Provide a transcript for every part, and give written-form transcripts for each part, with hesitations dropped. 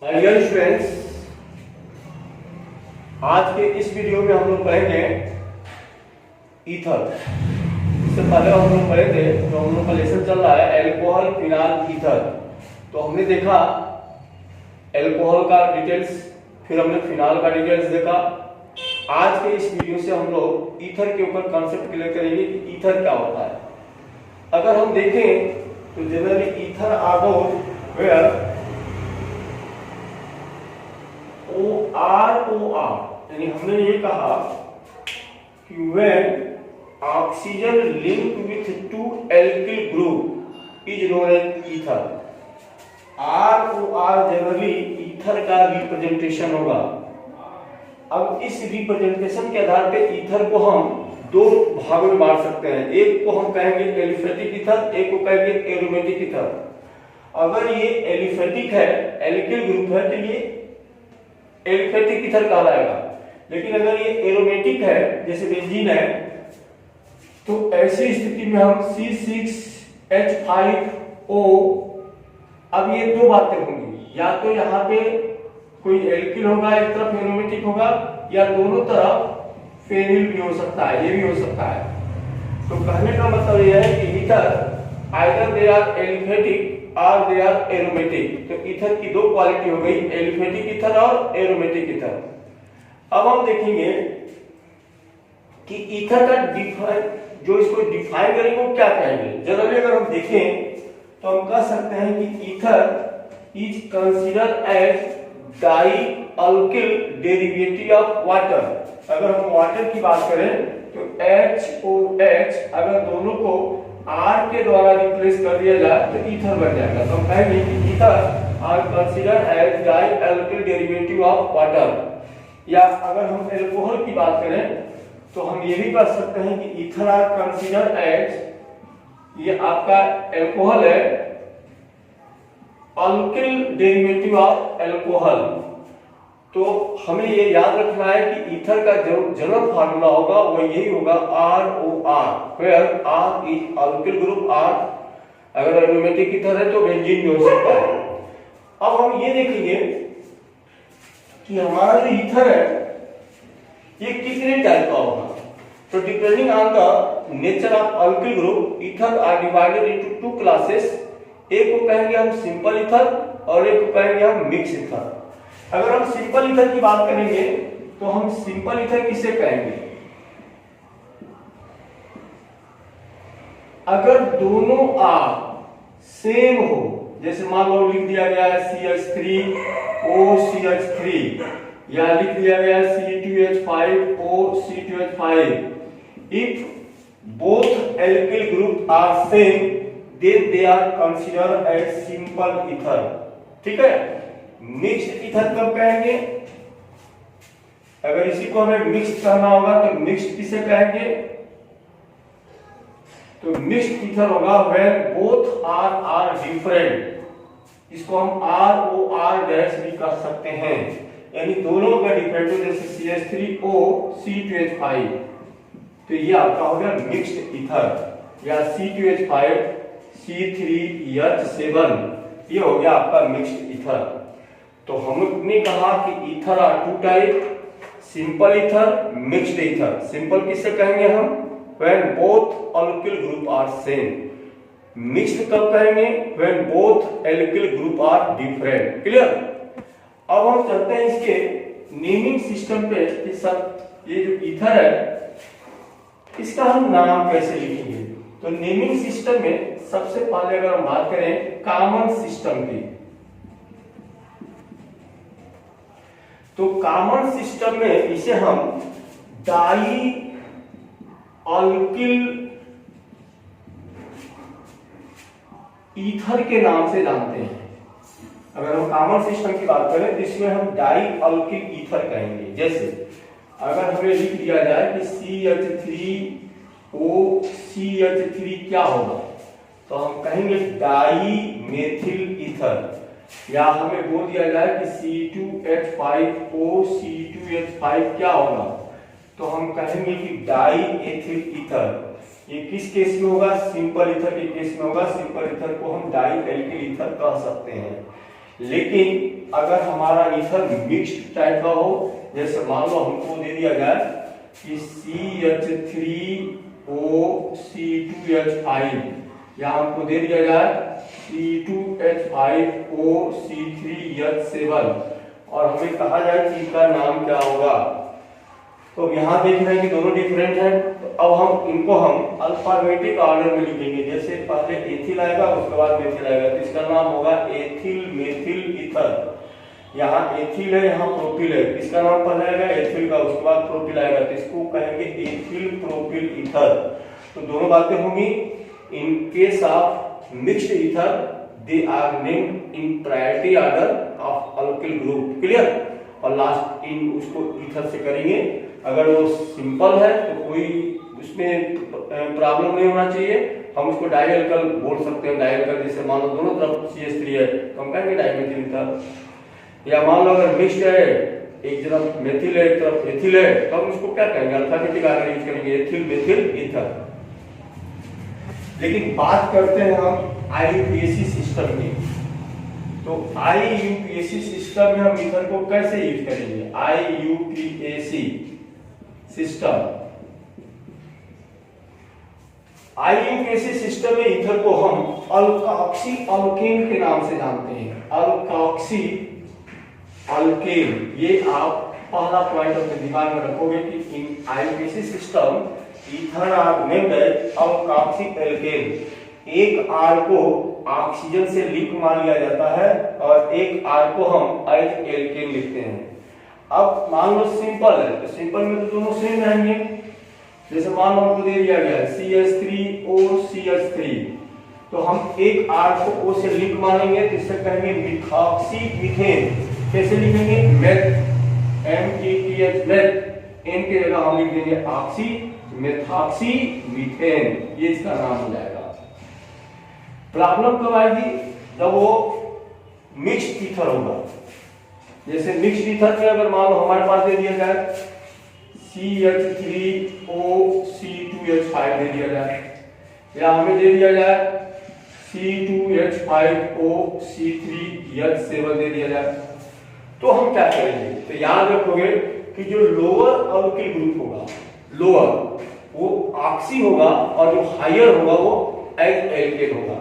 My dear students, आज के इस वीडियो में हम लोग पढ़ेंगे ईथर। इससे पहले हम लोग पढ़े थे, तो हम लोग का लेसन चल रहा है एल्कोहल, फिनाल, ईथर। तो हमने देखा एल्कोहल का डिटेल्स, फिर हमने फिनाल का डिटेल्स देखा। आज के इस वीडियो से हम लोग ईथर के ऊपर कॉन्सेप्ट क्लियर करेंगे कि ईथर क्या होता है। अगर हम देखें तो generally ether are where OR यानी हमने ये कहा कि when oxygen linked with two alkyl group is known as ether। ROR generally ether का रिप्रेजेंटेशन होगा। अब इस रिप्रेजेंटेशन के आधार पे ईथर को हम दो भागों में बांट सकते हैं। एक को हम कहेंगे एलिफेटिक ईथर, एक को कहेंगे एरोमेटिक ईथर। अगर ये एलिफेटिक है, एल्किल ग्रुप है, तो ये एलिफेटिक ईथर कहलाएगा। लेकिन अगर ये एरोमेटिक है, जैसे बेंजीन है, तो ऐसी स्थिति में हम C6H5O। अब ये दो बातें होंगी, या तो यहाँ पे कोई एल्किल होगा, एक तरफ एरोमेटिक होगा, या दोनों तरफ फेनिल भी हो सकता है, ये भी हो सकता है। तो कहने का मतलब यह है कि ether either they are aliphatic और दे आर एरोमेटिक। तो ईथर की दो क्वालिटी हो गई, एलिफेटिक ईथर और एरोमेटिक ईथर। अब हम देखेंगे कि ईथर का डिफाइन, जो इसको डिफाइन करेंगे वो क्या कहेंगे। जनरली अगर हम देखें तो हम कह सकते हैं कि ether is considered as dialkyl derivative of water. अगर हम वाटर की बात करें तो HOH अगर दोनों को R के द्वारा रिप्लेस कर दिया जाए तो ईथर बन जाएगा। तो हम कहेंगे कि ether are considered as dialkyl derivative of water. या अगर हम एल्कोहल की बात करें तो हम ये भी कर सकते हैं कि ईथर आर कंसीडर्ड एज, ये आपका एल्कोहल है, अल्किल डेरिवेटिव ऑफ एल्कोहल। तो हमें ये याद रखना है कि ईथर का जो जनरल फार्मूला होगा वो यही होगा ROR, where R is alkyl group R। अगर एरोमेटिक ईथर है तो बेंजीन भी हो सकता है। अब हम ये देखेंगे कि हमारा जो ईथर है ये कितने टाइप का होगा। तो depending on the nature of alkyl group, ether are divided into two classes. एक को कहेंगे हम सिंपल ईथर और एक को कहेंगे हम मिक्स ईथर। अगर हम सिंपल ईथर की बात करेंगे तो हम सिंपल ईथर किसे कहेंगे, अगर दोनों R सेम हो। जैसे मान लो लिख दिया गया है CH3OCH3, या लिख दिया गया है C2H5OC2H5। If both alkyl group are same then they are considered as simple ether. ठीक है। मिक्स्ड ईथर कब कहेंगे, अगर इसी को हमें मिक्स्ड कहना होगा तो मिक्स्ड किसे कहेंगे, तो मिक्स्ड ईथर होगा व्हेन बोथ आर डिफरेंट। इसको हम ROR डैश भी कर सकते हैं, यानी दोनों का डिफरेंट हो। जैसे CH3O C2H5, तो ये आपका हो गया मिक्स्ड ईथर। या C2H5 C3H7, ये हो गया आपका मिक्स्ड ईथर। तो हमने कहा कि ether are two type, simple ether, mixed ether. Simple किसे कहेंगे हम, when both alkyl group are same. Mixed कब कहेंगे, when both alkyl group are different. Clear. अब हम चलते हैं इसके नेमिंग सिस्टम पे कि सब ये जो ईथर है इसका हम नाम कैसे लिखेंगे। तो नेमिंग सिस्टम में सबसे पहले अगर हम बात करें कॉमन सिस्टम की, तो कॉमन सिस्टम में इसे हम डाई अल्किल ईथर के नाम से जानते हैं। अगर हम कॉमन सिस्टम की बात करें तो इसमें हम डाई अल्किल ईथर कहेंगे। जैसे अगर हमें लिख दिया जाए कि CH3OCH3 क्या होगा, तो हम कहेंगे डाई मेथिल ईथर। या हमें बोल दिया जाए कि C2H5OC2H5 क्या होगा, तो हम कहेंगे कि डाई एथिल ईथर। ये किस केस में होगा, सिंपल ईथर के केस में होगा। सिंपल ईथर को हम डाई एल्किल ईथर कह सकते हैं। लेकिन अगर हमारा ईथर मिक्स्ड टाइप का हो, जैसे मान लो हमको दे दिया जाए कि CH3OC2H5 या हमको दे दिया जाए C2H5OC3H7 और हमें कहा जाए कि इनका नाम क्या होगा। तो यहाँ देख रहे हैं कि दोनों डिफरेंट हैं, तो अब हम इनको अल्फाबेटिक ऑर्डर में लिखेंगे। जैसे पहले एथिल आएगा, उसके बाद मेथिल आएगा, तो इसका नाम होगा एथिल मेथिल ईथर। यहाँ एथिल है, यहाँ प्रोपिल है, इसका नाम पहले आएगा एथिल का, उसके बाद प्रोपिल आएगा, तो इसको कहेंगे एथिल प्रोपिल ईथर। तो दोनों बातें होंगी। In case of mixed ether they are named in priority order of alkyl group. Clear? और लास्ट इन उसको ईथर से करेंगे। अगर वो सिंपल है तो कोई उसमें प्रॉब्लम नहीं होना चाहिए, हम उसको डाइएल्कल बोल सकते हैं। डाइएल्कल जैसे मान लो दोनों तरफ CH3 है तो हम कहेंगे डाइमेथिल ईथर। या मान लो अगर मिक्स्ड है, एक तरफ मेथिल है एक तरफ एथिल है, तो हम उसको क्या कहेंगे, अल्फाबेटिक ऑर्डर यूज करेंगे, एथिल मेथिल ईथर। लेकिन बात करते हैं हम IUPAC सिस्टम की। तो IUPAC सिस्टम में हम ईथर को कैसे यूज करेंगे? IUPAC सिस्टम, IUPAC सिस्टम में ईथर को हम अल्काक्सी अल्केन के नाम से जानते हैं। अल्काक्सी अल्केन, ये आप पहला पॉइंट अपने दिमाग में रखोगे कि in IUPAC system ether are named as alkoxy alkane. एक R को ऑक्सीजन से लिंक मान लिया जाता है और एक R को हम एज एल्केन लिखते हैं। अब मान लो सिंपल है, तो सिंपल में तो दोनों सेम रहेंगे। जैसे मान लो हमको दे दिया गया CH3OCH3, तो हम एक R को O से लिंक मानेंगे, तो इससे कहेंगे मिथॉक्सी मीथेन। कैसे लिखेंगे? मेथ, METH मेथ, N की जगह हम लिख देंगे ऑक्सी मेथॉक्सी मीथेन, ये इसका नाम हो जाएगा। प्रॉब्लम कब आएगी? जब वो मिक्स्ड ईथर होगा। जैसे मिक्स्ड ईथर में अगर मान लो हमारे पास दे दिया जाए CH3OC2H5 दे दिया जाए, या हमें दे दिया जाए C2H5OC3H7 दे दिया जाए, तो हम क्या करेंगे? तो याद रखोगे कि जो लोअर अल्किल ग्रुप होगा, लोअर वो ऑक्सी होगा और जो हायर होगा वो एल्केन होगा।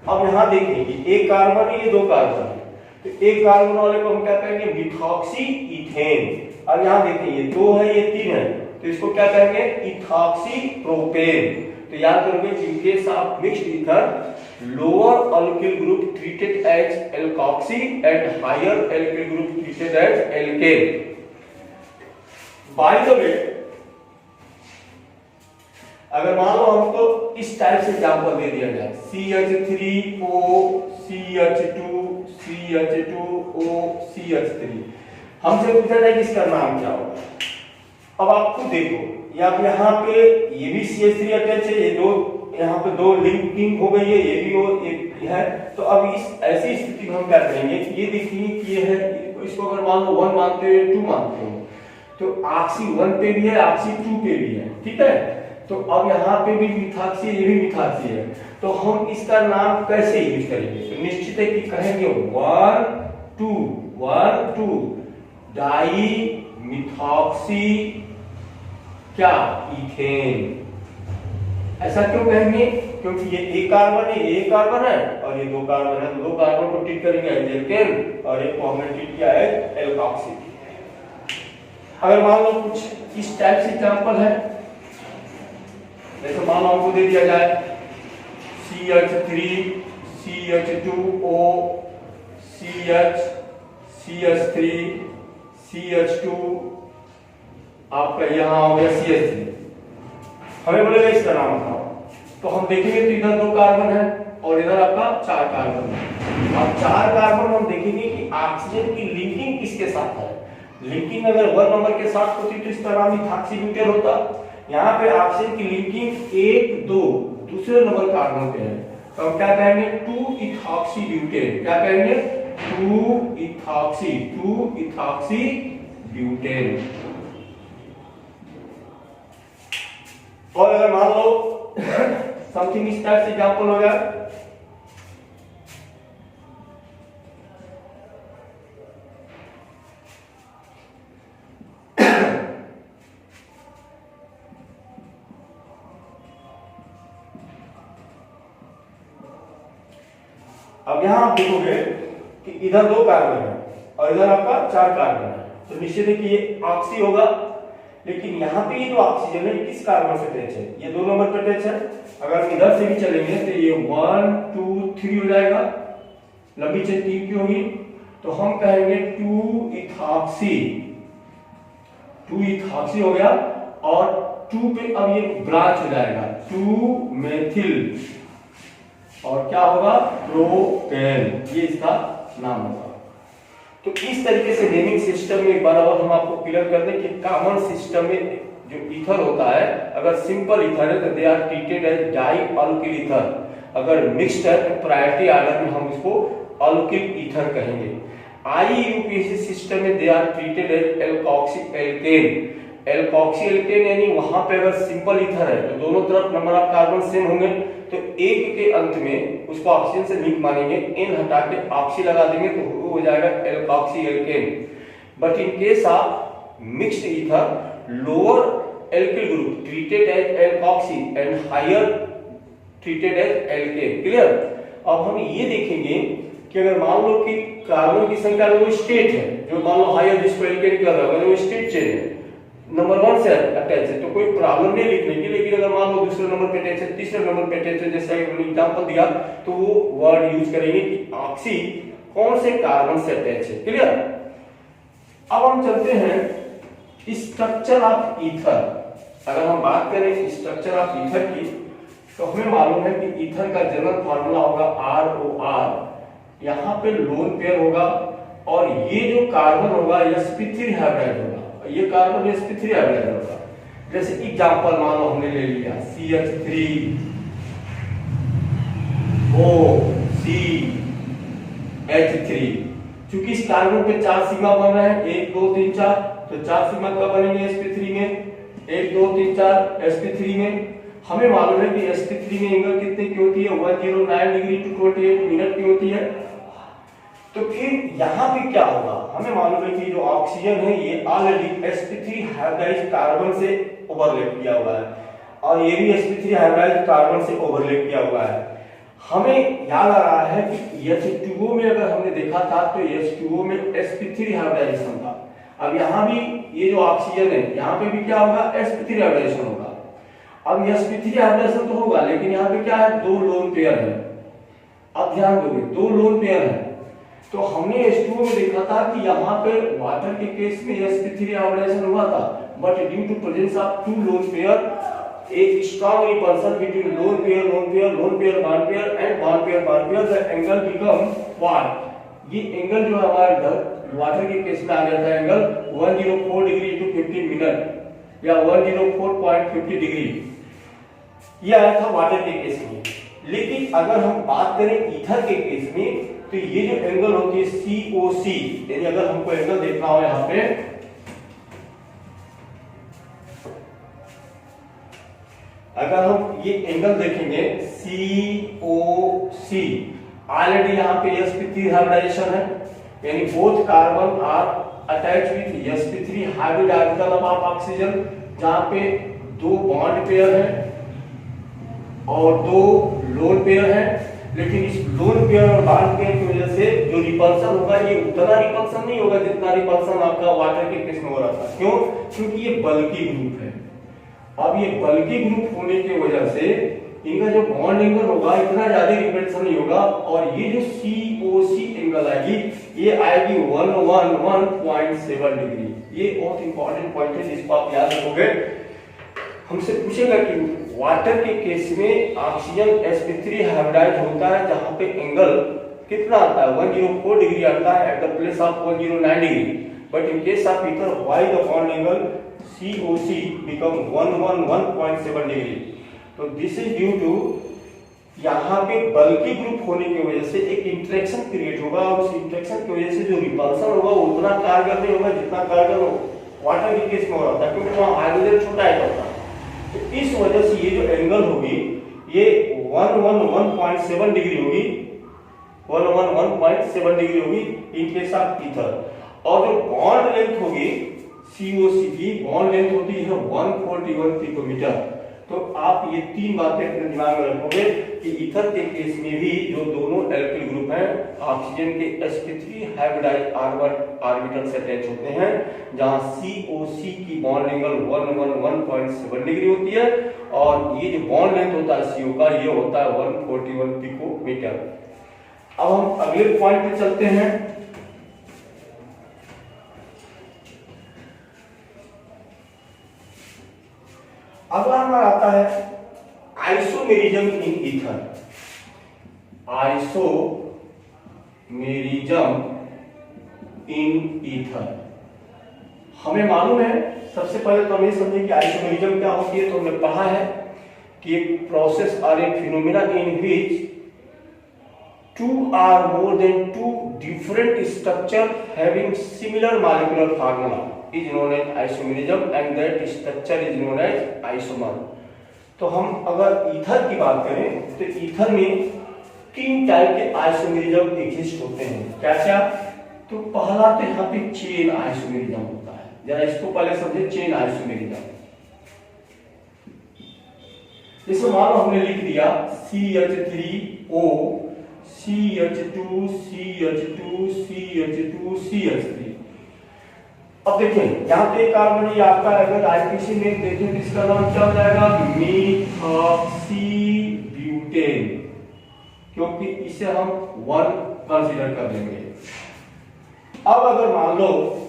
अब यहाँ देखेंगे एक कार्बन है, ये दो कार्बन है, तो एक कार्बन वाले को हम क्या कहेंगे? Methoxy ethane. अब यहाँ देखिए ये दो है ये तीन है, तो इसको क्या कहेंगे? Ethoxy propane. तो याद करोगे in case of mixed ether lower alkyl group treated as alkoxy and higher alkyl group treated as alkane. By the way, अगर मान लो हमको इस टाइप से एग्जांपल दे दिया जाए CH3OCH2CH2OCH3, हमसे पूछा जाए कि इसका नाम क्या होगा। अब आपको देखो या यहाँ पे ये भी CH3 अटैच है, ये दो यहाँ पे दो लिंकिंग हो गई है, ये भी वो एक है। तो अब इस ऐसी स्थिति में हम क्या करेंगे? ये देखिए कि ये है, इसको अगर मान लो 1 मानते हो 2 मानते हो, तो ऑक्सी 1 पे भी है, ऑक्सी 2 पे भी है, ठीक है। तो अब यहाँ पे भी मिथॉक्सी, ये भी मिथॉक्सी है, तो हम इसका नाम कैसे यूज करेंगे? तो निश्चित है कि कहेंगे 1,2 डाई मिथॉक्सी क्या इथेन। ऐसा क्यों कहेंगे? क्योंकि ये एक कार्बन है, ये एक कार्बन है और ये दो कार्बन है, तो दो कार्बन को ट्रीट करेंगे एज एल्केन और एक को हमने ट्रीट किया है एल्कोक्सी। अगर मान लो कुछ इस टाइप से एग्जांपल है, जैसे मान लो हमको दे दिया जाए CH3CH2OCH3CH2 आपका यहाँ हो गया CH3, हमें बोलेगा इसका नाम बताओ, तो हम देखेंगे तो इधर 2 कार्बन है और इधर आपका 4 कार्बन है। अब 4 कार्बन हम देखेंगे कि ऑक्सीजन की लिंकिंग किसके साथ है। लिंकिंग अगर 1 नंबर के साथ होती तो इसका नाम इथॉक्सी ब्यूटेन होता। यहाँ पे ऑक्सीजन की लिंकिंग 1, 2 दूसरे नंबर कार्बन पे है, तो हम क्या कहेंगे? 2 इथॉक्सी ब्यूटेन। क्या कहेंगे? 2 इथॉक्सी ब्यूटेन। और अगर मान लो समथिंग इस टाइप से एग्जांपल हो गया, अब यहाँ आप देखोगे कि इधर 2 कार्बन है और इधर आपका 4 कार्बन है, तो निश्चित है कि ये ऑक्सी होगा। लेकिन यहाँ पे ये जो ऑक्सीजन है किस कार्बन से अटैच है? ये 2 नंबर पे अटैच है। अगर इधर से भी चलेंगे तो ये 1 2 3 हो जाएगा, लंबी चेन 3 की होगी, तो हम कहेंगे 2 इथॉक्सी हो गया। और 2 पे अब ये ब्रांच हो जाएगा 2 मेथिल और क्या होगा? प्रोपेन, ये इसका नाम होगा। तो इस तरीके से नेमिंग सिस्टम में एक बार और हम आपको क्लियर कर दें कि कॉमन सिस्टम में जो ईथर होता है, अगर सिंपल ईथर है तो they are treated as dialkyl ether, अगर मिक्स्ड है तो प्रायोरिटी ऑर्डर में हम इसको अल्किल ईथर कहेंगे। IUPAC सिस्टम में they are treated as alkoxy alkane. Alkoxy alkane यानी वहां पे अगर सिंपल ईथर है तो दोनों तरफ नंबर ऑफ कार्बन सेम होंगे, तो एक के अंत में उसको ऑक्सीजन से लिंक मानेंगे, एन हटा के ऑक्सी लगा देंगे तो हो जाएगा alkoxy alkane. But in case of mixed ether, lower alkyl group treated as alkoxy and higher treated as alkane. Clear? अब हम ये देखेंगे कि अगर मान लो कि कार्बन की संख्या वो स्टेट है, जो मान लो हायर जिसको एल्केन कर रहा है, वो स्टेट चेन है, नंबर 1 से अटैच है, तो कोई प्रॉब्लम नहीं लिखने की। लेकिन अगर मान लो दूसरे नंबर पे अटैच है, तीसरे नंबर पे अटैच है, जैसे मैंने एग्जांपल दिया, तो वो वर्ड यूज करेंगे कि ऑक्सी कौन से कार्बन से अटैच है। क्लियर? अब हम चलते हैं स्ट्रक्चर ऑफ ईथर। अगर हम बात करें स्ट्रक्चर ऑफ ईथर की, तो हमें मालूम है कि ईथर का जनरल फार्मूला होगा ROR, यहाँ पे लोन पेयर होगा और ये जो कार्बन होगा sp3 हाइब्रिड होगा, ये कार्बन sp3 हाइब्रिड होगा। जैसे एग्जांपल मान लो हमने ले लिया CH3 OCH3, क्योंकि इस कार्बन पे 4 सिग्मा बन रहे हैं, 1 2 3 4, तो 4 सिग्मा कब बनेंगे sp3 में? 1 2 3 4 sp3 में। हमें मालूम है कि sp3 में एंगल कितने की होती है? 109 डिग्री टू 28 मिनट की होती है। तो फिर यहाँ पे क्या होगा? हमें मालूम है कि जो ऑक्सीजन है ये ऑलरेडी sp3 हाइब्रिडाइज्ड कार्बन से ओवरलैप किया हुआ है और ये भी sp3 हाइब्रिडाइज्ड कार्बन से ओवरलैप किया हुआ है। हमें याद आ रहा है कि H2O में अगर हमने देखा था तो H2O में sp3 हाइब्रिडाइजेशन था। अब यहाँ भी ये जो ऑक्सीजन है यहाँ पे भी क्या होगा? sp3 हाइब्रिडाइजेशन होगा। अब sp3 हाइब्रिडेशन तो होगा, लेकिन यहाँ पे क्या है? 2 लोन पेयर है। अब ध्यान दोगे 2 लोन पेयर है, तो हमने H2O में देखा था कि यहाँ पे वाटर के केस में sp3 हाइब्रिडेशन हुआ था, but due to presence of 2 lone pair, एक strong repulsion between lone pair bond pair and bond pair, the angle become what? ये एंगल जो है हमारे इधर वाटर के केस में आ गया था एंगल 104 डिग्री टू 15 मिनट या 104.50 डिग्री, ये आया था वाटर के केस में। लेकिन अगर हम बात करें ईथर के केस में, तो ये जो एंगल होती है COC, यानी अगर हमको एंगल देखना हो यहाँ पे, अगर हम ये एंगल देखेंगे COC, ऑलरेडी यहाँ पे sp3 हाइब्रिडाइजेशन है, यानी both carbon are attach with sp3 hybrid orbital of oxygen, जहां पे 2 बॉन्ड पेयर है और 2 लोन पेयर है। लेकिन इस लोन पेयर और बॉन्ड पेयर की वजह से जो रिपल्सन होगा ये उतना रिपल्सन नहीं होगा जितना रिपल्सन आपका वाटर के केस में हो रहा था। क्यों? क्योंकि ये बल्की ग्रुप है। अब ये बल्की ग्रुप होने की वजह से इनका जो बॉन्ड एंगल होगा इतना ज्यादा रिपल्सन नहीं होगा, और ये जो COC एंगल आएगी ये आएगी 111.7 डिग्री। ये बहुत इंपॉर्टेंट पॉइंट है जिसको आप याद रखोगे। हमसे पूछेगा कि वाटर के केस में ऑक्सीजन sp3 हाइब्रिडाइज होता है जहां पे एंगल कितना आता है? 104 डिग्री आता है at the place of 109 degree, but in case of ether why the bond angle COC become 111.7 degree. तो दिस इज ड्यू टू यहाँ पे बल्की ग्रुप होने की वजह से एक इंटरेक्शन क्रिएट होगा, और उस इंटरेक्शन की वजह से जो रिपल्सन होगा वो उतना कारगर नहीं होगा जितना कारगर वाटर के केस में हो रहा था, क्योंकि वहां हाइड्रोजन छोटा आइटम था। तो इस वजह से ये जो एंगल होगी ये 111.7 डिग्री होगी, 111.7 डिग्री होगी इन केस ऑफ ईथर। और जो बॉन्ड लेंथ होगी COC की, बॉन्ड लेंथ होती है 141 पिकोमीटर, तो आप ये तीन बातें अपने दिमाग में रखोगे कि ईथर के केस में भी जो दोनों एल्किल ग्रुप हैं ऑक्सीजन के sp3 हाइब्रिडाइज्ड ऑर्बिटल से अटैच होते हैं, जहां COC की बॉन्ड एंगल 111.7 डिग्री होती है और ये जो बॉन्ड लेंथ होता है CO का ये होता है 141 पिकोमीटर। अब हम अगले पॉइंट पे चलते हैं। अगला हमारा आता है isomerism in ether. Isomerism in ether हमें मालूम है, सबसे पहले तो हम ये समझें कि आइसोमेरिज्म क्या होती है। तो हमने पढ़ा है कि एक प्रोसेस और एक phenomena in which two or more than two different structure having similar molecular formula is known as isomerism and that structure is known as isomer। तो हम अगर ईथर की बात करें तो ईथर में तीन टाइप के आइसोमेरिज्म एग्जिस्ट होते हैं। क्या क्या? तो पहला तो यहाँ पे चेन आइसोमेरिज्म होता है। जरा इसको पहले समझे, चेन आइसोमेरिज्म। जैसे मान लो हमने लिख दिया CH3O CH2 CH2 CH2 CH3। अब देखें यहाँ पे कार्बन ये आपका अगर आईपीसी में देखें तो इसका नाम क्या हो जाएगा? मीथॉक्सी ब्यूटेन, क्योंकि इसे हम 1 कंसीडर कर लेंगे। अब अगर मान लो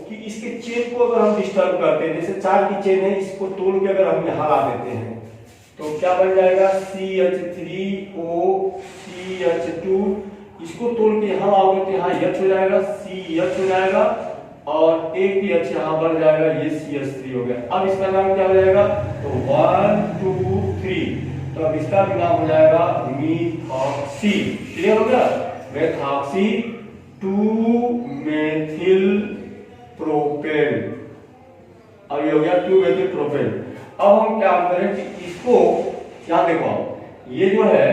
कि इसके चेन को अगर हम डिस्टर्ब करते हैं, जैसे 4 की चेन है, इसको तोड़ के अगर हम यहाँ ला देते हैं तो क्या बन जाएगा? CH3O CH2, इसको तोड़ के यहाँ लाओगे तो यहाँ H हो जाएगा, CH हो जाएगा और एक ही H यहाँ बढ़ जाएगा, ये CH3 हो गया। अब इसका नाम क्या हो जाएगा? तो 1 2 3, तो अब इसका भी नाम हो जाएगा मीथॉक्सी। क्लियर हो गया? Methoxy 2 methyl propane. अब ये हो गया 2 मेथिल प्रोपेन। अब हम क्या करें कि इसको यहाँ देखो, ये जो है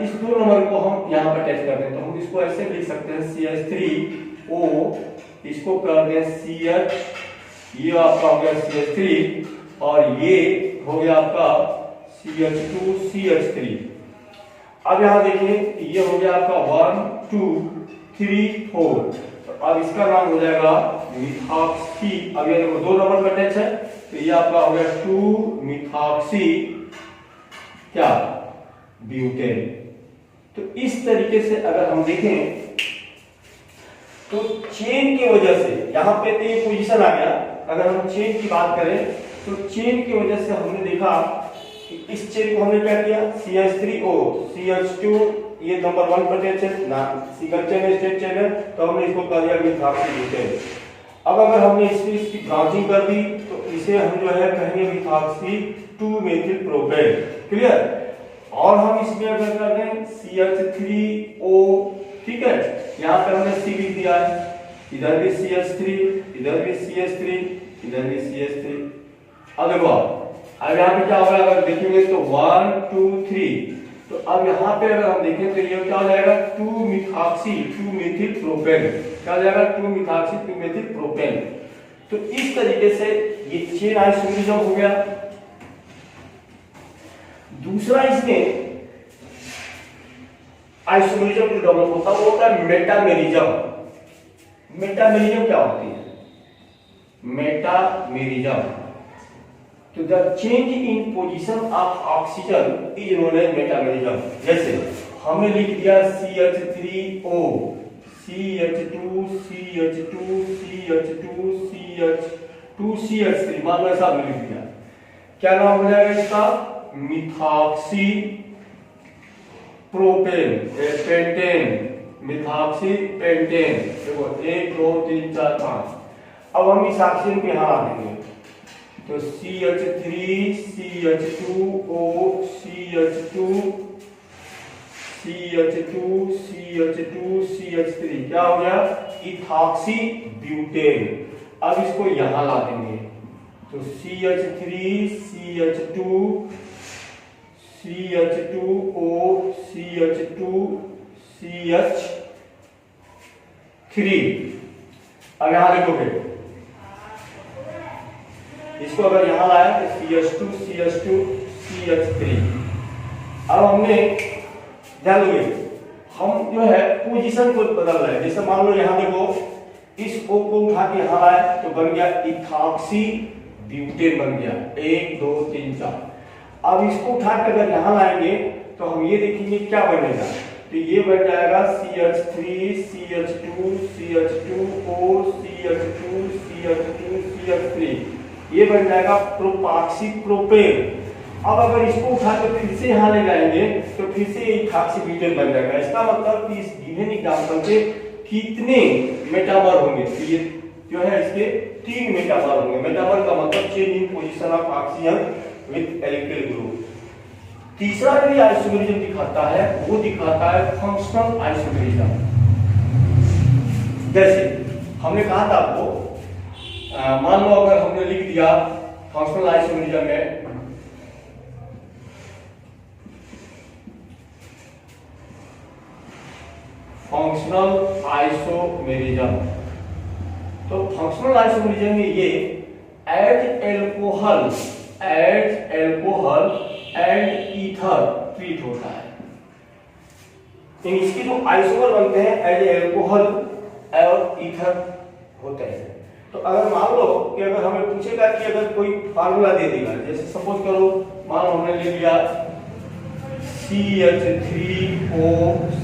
इस 2 नंबर को हम यहाँ पर अटैच कर दें तो हम इसको ऐसे लिख सकते हैं CH3O, इसको कर दें CH, ये आपका हो गया CH3 और ये हो गया आपका CH2 CH3। अब यहाँ देखिए ये हो गया आपका 1 2 3 4, तो अब इसका नाम हो जाएगा मिथॉक्सी। अब ये देखो 2 नंबर पर अटैच है तो ये आपका हो गया 2 मिथॉक्सी क्या? ब्यूटेन। तो इस तरीके से अगर हम देखें तो चेन की वजह से यहाँ पे तो ये पोजीशन आ गया। अगर हम चेन की बात करें तो चेन की वजह से हमने देखा कि इस चेन को हमने क्या किया? CH3O CH2, ये नंबर 1 पर अटैच है ना, सिंगल चेन स्ट्रेट चेन है, तो हमने इसको कर दिया मिथॉक्सी ब्यूटेन। अब अगर हमने इसकी ब्रांचिंग कर दी तो इसे हम जो है कहेंगे मिथॉक्सी 2 मेथिल प्रोपेन। क्लियर? और हम इसमें अगर कर दें CH3O, ठीक है, यहाँ पे हमने C लिख दिया है, इधर भी CH3, इधर भी CH3, इधर भी CH3। अब देखो अब यहाँ पे क्या होगा? अगर देखेंगे तो 1 2 3, तो अब यहाँ पे अगर हम देखें तो ये क्या हो जाएगा? 2 मिथॉक्सी 2 मेथिल प्रोपेन। क्या हो जाएगा? 2 मिथॉक्सी 2 मेथिल प्रोपेन। तो इस तरीके से ये चेन आइसोमेरिज्म हो गया। दूसरा इसमें आइसोमेरिज्म जो डेवलप होता है वो होता है मेटामेरिज्म। मेटामेरिज्म क्या होती है? मेटामेरिज्म, तो the change in position of oxygen is known as metamerism. जैसे हमने लिख दिया CH3O CH2 CH2 CH2 CH2 CH3, मान लो ऐसा हमने लिख दिया। क्या नाम हो जाएगा इसका? Methoxy propane pentane, methoxy pentane. देखो 1 2 3 4 5। अब हम इस ऑक्सीजन पे यहां आ देंगे तो CH3 CH2O CH2 CH2 CH2 CH3 क्या हो गया? Ethoxy butane. अब इसको यहां ला देंगे तो CH3 CH2 CH2O CH2 CH3। अब यहां देखोगे इसको अगर यहां लाया तो CH2 CH2 CH3। अब हमने ध्यान दो, हम जो है पोजीशन को बदल रहे हैं। जैसे मान लो यहाँ देखो, इस O को उठा के यहाँ लाए तो बन गया इथॉक्सी ब्यूटेन बन गया, 1 2 3 4। अब इसको उठा कर अगर यहाँ लाएंगे तो हम ये देखेंगे क्या बनेगा, तो ये बन जाएगा CH3 CH2 CH2O CH2 CH2 CH3, ये बन जाएगा प्रोपाक्सी प्रोपेन। अब अगर इसको उठा कर फिर से यहाँ ले जाएंगे तो फिर से इथॉक्सी ब्यूटेन बन जाएगा। इसका मतलब कि इस गिवन एग्जांपल के कितने मेटामर होंगे, तो ये जो है इसके 3 मेटामर होंगे। मेटामर का मतलब change in position of oxygen with alkyl group. तीसरा जो आइसोमेरिज्म दिखाता है वो दिखाता है फंक्शनल आइसोमेरिज्म। जैसे हमने कहा था आपको, मान लो अगर हमने लिख दिया फंक्शनल आइसोमेरिज्म में फंक्शनल आइसोमेरिज्म, तो फंक्शनल आइसोमेरिज्म में ये as alcohol and ether treat होता है। इसके जो आइसोमर बनते हैं एज एल्कोहल और ईथर होते हैं। तो अगर मान लो कि अगर हमें पूछेगा कि अगर कोई फार्मूला दे देगा, जैसे सपोज करो मान लो हमने ले लिया CH3O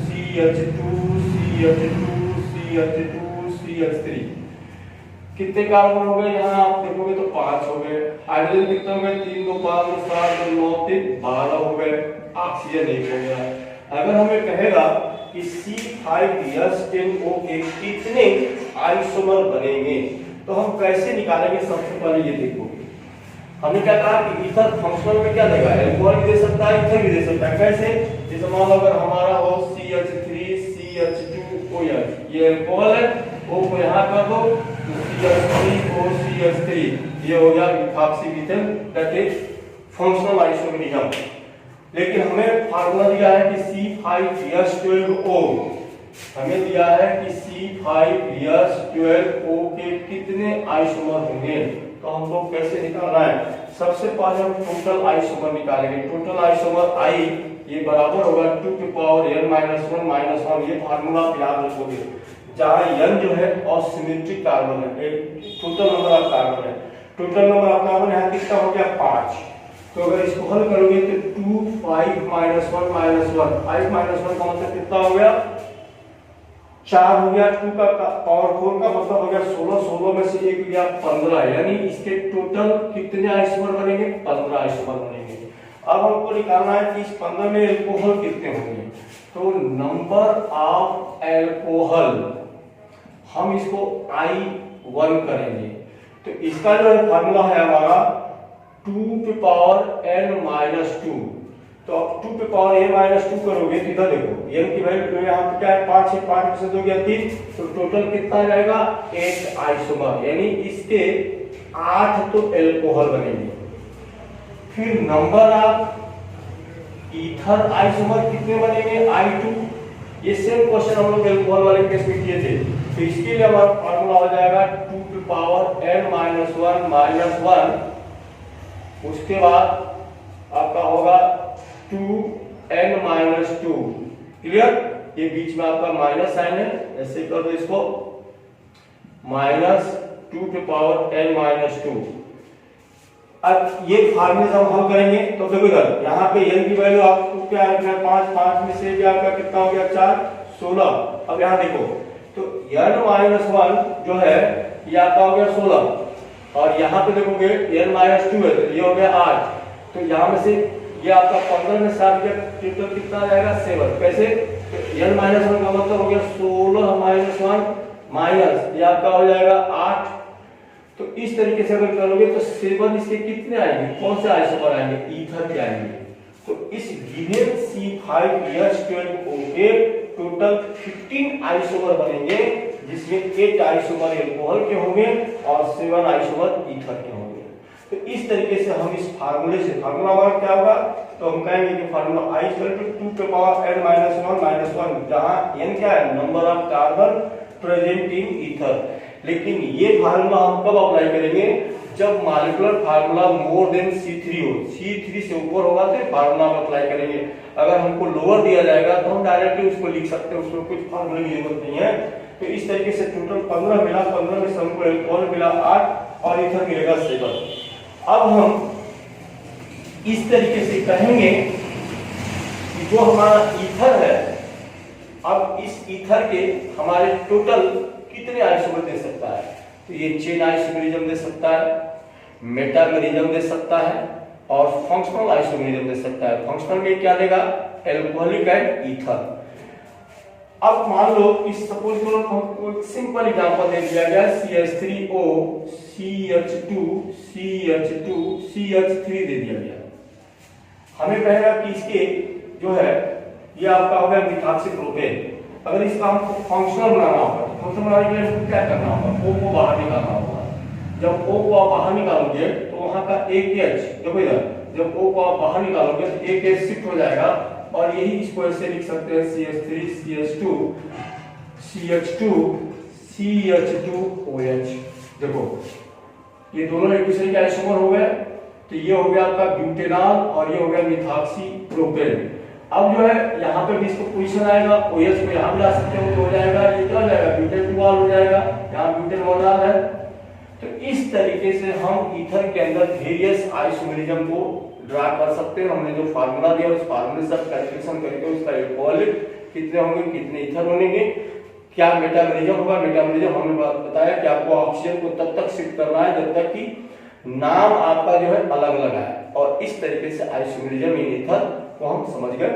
CH2 CH2 CH2 CH3, कितने कार्बन हो गए यहाँ आप देखोगे तो 5 हो गए। हाइड्रोजन कितने हो गए, 3 2 5 2 7 2 9 3 12 हो गए। ऑक्सीजन 1 हो गया। अगर हमें कहेगा कि C5H10O के कितने आइसोमर बनेंगे तो हम कैसे निकालेंगे, सबसे पहले ये देखोगे। हमने क्या कहा कि ईथर फंक्शनल में क्या देगा, एल्कोहल भी दे सकता है ईथर भी दे सकता है। कैसे, जैसे मान लो अगर हमारा हो CH3 CH2OH, ये एल्कोहल है, O को यहाँ कर दो तो CH3O CH3, ये हो गया ethoxy butane, that is functional isomerism. लेकिन हमें फार्मूला दिया है कि C5H12O, हमें दिया है कि C5H12O के कितने आइसोमर होंगे, तो हमको कैसे निकालना है। सबसे पहले हम टोटल आइसोमर निकालेंगे। टोटल आइसोमर I ये बराबर होगा 2 की पावर n - 1 ये फार्मूला आप याद रखोगे, जहां n जो है असिमेट्रिक कार्बन है, टोटल नंबर ऑफ कार्बन है। टोटल नंबर ऑफ कार्बन यहाँ कितना हो गया 5। तो अगर इसको हल करोगे तो 2 5 - 1 - 1 5 - 1 का मतलब कितना हो गया 4 हो गया। 2 का पावर 4 का मतलब हो गया 16, 16 में से 1 गया 15, यानी इसके टोटल कितने आइसोमर बनेंगे, 15 आइसोमर बनेंगे। अब हमको निकालना है कि इस 15 में एल्कोहल कितने होंगे, तो नंबर ऑफ एल्कोहल हम इसको I1 करेंगे। तो इसका जो है फार्मूला है हमारा 2 की पावर n - 2। तो अब 2 की पावर n - 2 करोगे तो इधर देखो n की वैल्यू यहाँ पे क्या है 5 है, 5 में से 2 गया 3, तो टोटल कितना जाएगा 8 आइसोमर, यानी इसके 8 तो एल्कोहल बनेंगे। फिर नंबर ऑफ ईथर आइसोमर कितने बनेंगे I2। ये सेम क्वेश्चन हम लोग एल्कोहल वाले केस में किए थे। तो इसके लिए हमारा फार्मूला हो जाएगा 2 की पावर n - 1 उसके बाद आपका होगा 2n - 2। क्लियर, ये बीच में आपका माइनस साइन है, ऐसे कर दो इसको -2 की पावर n - 2। अब ये फार्मूले हम हल करेंगे तो देखो इधर यहाँ पे n की वैल्यू आपको क्या रखना है 5, 5 में से क्या आपका कितना हो गया 4 16। अब यहाँ देखो तो n - 1 जो है ये आपका हो गया 16, और यहाँ पे देखोगे n - 2 है तो ये हो गया 8। तो यहाँ में से ये आपका 15 में 7 का टोटल कितना आ जाएगा 7। कैसे, तो n - 1 का मतलब हो गया 16 - 1 माइनस ये आपका हो जाएगा 8। तो इस तरीके से अगर करोगे तो 7 इसके कितने आएंगे, कौन से आइसोमर आएंगे, ईथर के आएंगे। तो इस गिवन C5H12O के टोटल 15 आइसोमर बनेंगे, जिसमें 8 आइसोमर एल्कोहल के होंगे और 7 आइसोमर ईथर के होंगे। तो इस तरीके से हम इस फार्मूले से, फार्मूला हमारा क्या होगा, तो हम कहेंगे कि फार्मूला I = 2 की पावर n - 1 - 1, जहां n क्या है number of carbon present in ether. लेकिन ये फार्मूला हम कब अप्लाई करेंगे, जब molecular formula more than C3 हो, C3 से ऊपर होगा तो फार्मूला हम अप्लाई करेंगे। अगर हमको लोअर दिया जाएगा तो हम डायरेक्टली उसको लिख सकते हैं, उसमें कुछ फार्मूला की जरूरत नहीं है। तो इस तरीके से टोटल 15 मिला, 15 में से हमको अल्कोहल मिला 8 और ईथर मिलेगा 7। अब हम इस तरीके से कहेंगे कि जो हमारा ईथर है, अब इस ईथर के हमारे टोटल कितने आइसोमर दे सकता है, तो ये चेन आइसोमेरिज्म दे सकता है, मेटामेरिज्म दे सकता है और फंक्शनल आइसोमेरिज्म दे सकता है। फंक्शनल में क्या देगा, एल्कोहलिक एंड ईथर। अब मान लो कि सपोज करो हमको एक सिंपल एग्जांपल दे दिया गया CH3O CH2 CH2 CH3 दे दिया गया। हमें कहेगा कि इसके जो है ये आपका हो गया मिथाक्सी प्रोपेन। अगर इसका हमको फंक्शनल बनाना होगा तो फंक्शनल बनाने के लिए हमको क्या करना होगा, O को बाहर निकालना होगा। जब O को आप बाहर निकालोगे तो वहां का एक H, देखो इधर, जब O को आप बाहर निकालोगे तो एक H शिफ्ट हो जाएगा और यही इसको ऐसे लिख सकते हैं CH3 CH2 CH2 CH2OH। देखो ये दोनों एक दूसरे के आइसोमर हो गए, तो ये हो गया आपका ब्यूटेनॉल और ये हो गया मिथाक्सी प्रोपेन। अब जो है यहाँ पे भी इसको पोजीशन आएगा, OH को यहाँ भी ला सकते हो तो हो जाएगा, ये क्या हो जाएगा, ब्यूटेन-2 हो जाएगा, यहाँ ब्यूटेन-1 है। तो इस तरीके से हम ईथर के अंदर वेरियस आइसोमेरिज्म को ड्रा कर सकते हैं। हमने जो फार्मूला दिया उस फार्मूले से कैलकुलेशन करके उसका एल्कोहलिक कितने होंगे, कितने ईथर होंगे, क्या मेटामेरिज्म होगा। मेटामेरिज्म हमने बताया कि आपको ऑक्सीजन को तब तक शिफ्ट करना है जब तक कि नाम आपका जो है अलग अलग आए, और इस तरीके से आइसोमेरिज्म इन ईथर को हम समझ गए।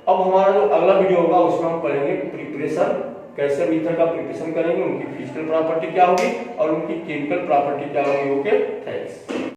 अब हमारा जो अगला वीडियो होगा उसमें हम पढ़ेंगे प्रिपरेशन, कैसे हम ईथर का प्रिपरेशन करेंगे, उनकी फिजिकल प्रॉपर्टी क्या होगी और उनकी केमिकल प्रॉपर्टी क्या होगी। Okay, thanks.